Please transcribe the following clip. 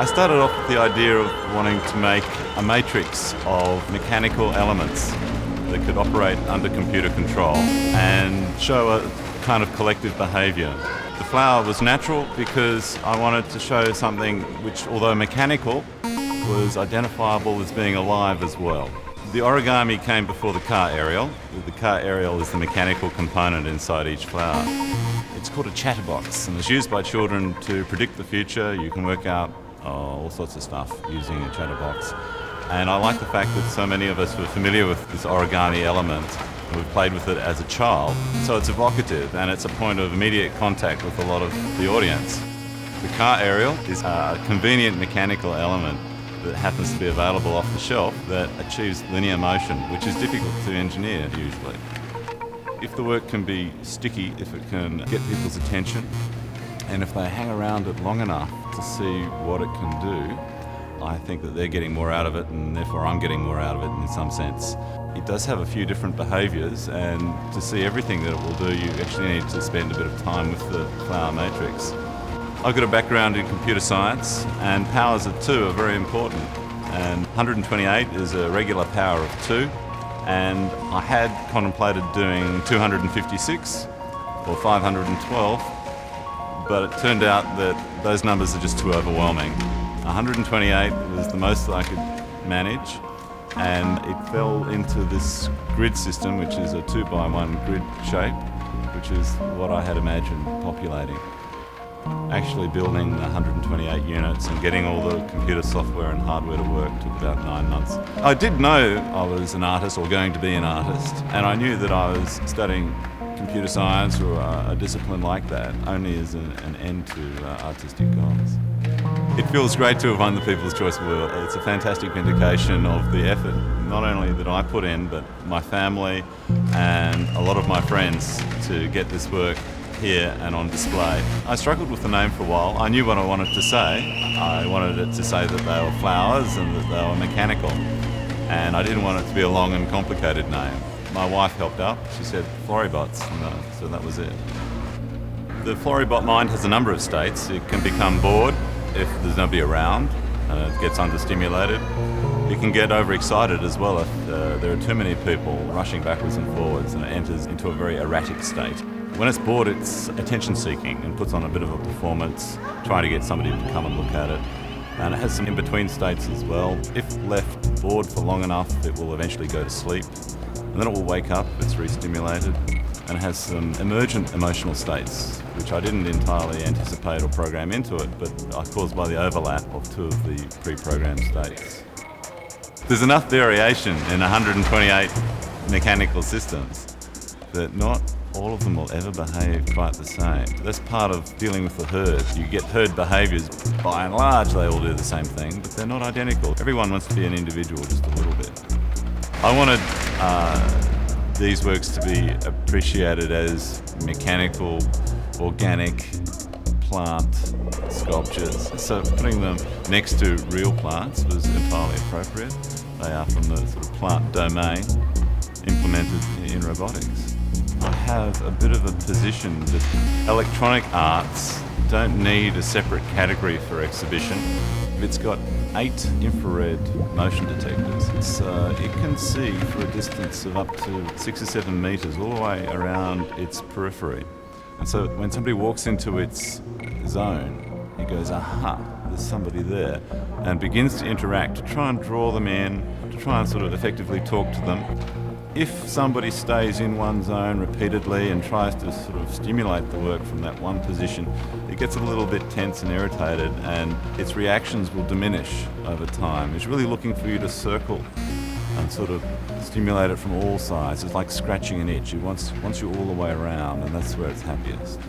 I started off with the idea of wanting to make a matrix of mechanical elements that could operate under computer control and show a kind of collective behaviour. The flower was natural because I wanted to show something which, although mechanical, was identifiable as being alive as well. The origami came before the car aerial. The car aerial is the mechanical component inside each flower. It's called a chatterbox and it's used by children to predict the future. You can work out all sorts of stuff using a chatterbox. And I like the fact that so many of us were familiar with this origami element and we've played with it as a child. So it's evocative and it's a point of immediate contact with a lot of the audience. The car aerial is a convenient mechanical element that happens to be available off the shelf that achieves linear motion, which is difficult to engineer usually. If the work can be sticky, if it can get people's attention, and if they hang around it long enough to see what it can do, I think that they're getting more out of it and therefore I'm getting more out of it in some sense. It does have a few different behaviours and to see everything that it will do you actually need to spend a bit of time with the flower matrix. I've got a background in computer science and powers of 2 are very important, and 128 is a regular power of 2, and I had contemplated doing 256 or 512, but it turned out that those numbers are just too overwhelming. 128 was the most that I could manage, and it fell into this grid system, which is a 2x1 grid shape, which is what I had imagined populating. Actually building the 128 units and getting all the computer software and hardware to work took about 9 months. I did know I was an artist or going to be an artist, and I knew that I was studying computer science or a discipline like that only as an end to artistic goals. It feels great to have won the People's Choice Award. It's a fantastic vindication of the effort, not only that I put in, but my family and a lot of my friends to get this work here and on display. I struggled with the name for a while. I knew what I wanted to say. I wanted it to say that they were flowers and that they were mechanical. And I didn't want it to be a long and complicated name. My wife helped out. She said Floribots, and so that was it. The Floribot mind has a number of states. It can become bored if there's nobody around and it gets understimulated. It can get overexcited as well if there are too many people rushing backwards and forwards, and it enters into a very erratic state. When it's bored, it's attention-seeking and puts on a bit of a performance, trying to get somebody to come and look at it. And it has some in-between states as well. If left bored for long enough, it will eventually go to sleep. And then it will wake up if it's re-stimulated. And it has some emergent emotional states, which I didn't entirely anticipate or program into it, but are caused by the overlap of 2 of the pre-programmed states. There's enough variation in 128 mechanical systems that not all of them will ever behave quite the same. That's part of dealing with the herd. You get herd behaviours. By and large, they all do the same thing, but they're not identical. Everyone wants to be an individual just a little bit. I wanted these works to be appreciated as mechanical, organic plant sculptures. So putting them next to real plants was entirely appropriate. They are from the sort of plant domain implemented in robotics. I have a bit of a position that electronic arts don't need a separate category for exhibition. It's got 8 infrared motion detectors. It can see for a distance of up to 6 or 7 metres all the way around its periphery. And so when somebody walks into its zone, it goes, aha, there's somebody there, and begins to interact, to try and draw them in, to try and sort of effectively talk to them. If somebody stays in one zone repeatedly and tries to sort of stimulate the work from that one position, it gets a little bit tense and irritated, and its reactions will diminish over time. It's really looking for you to circle and sort of stimulate it from all sides. It's like scratching an itch. It wants you all the way around, and that's where it's happiest.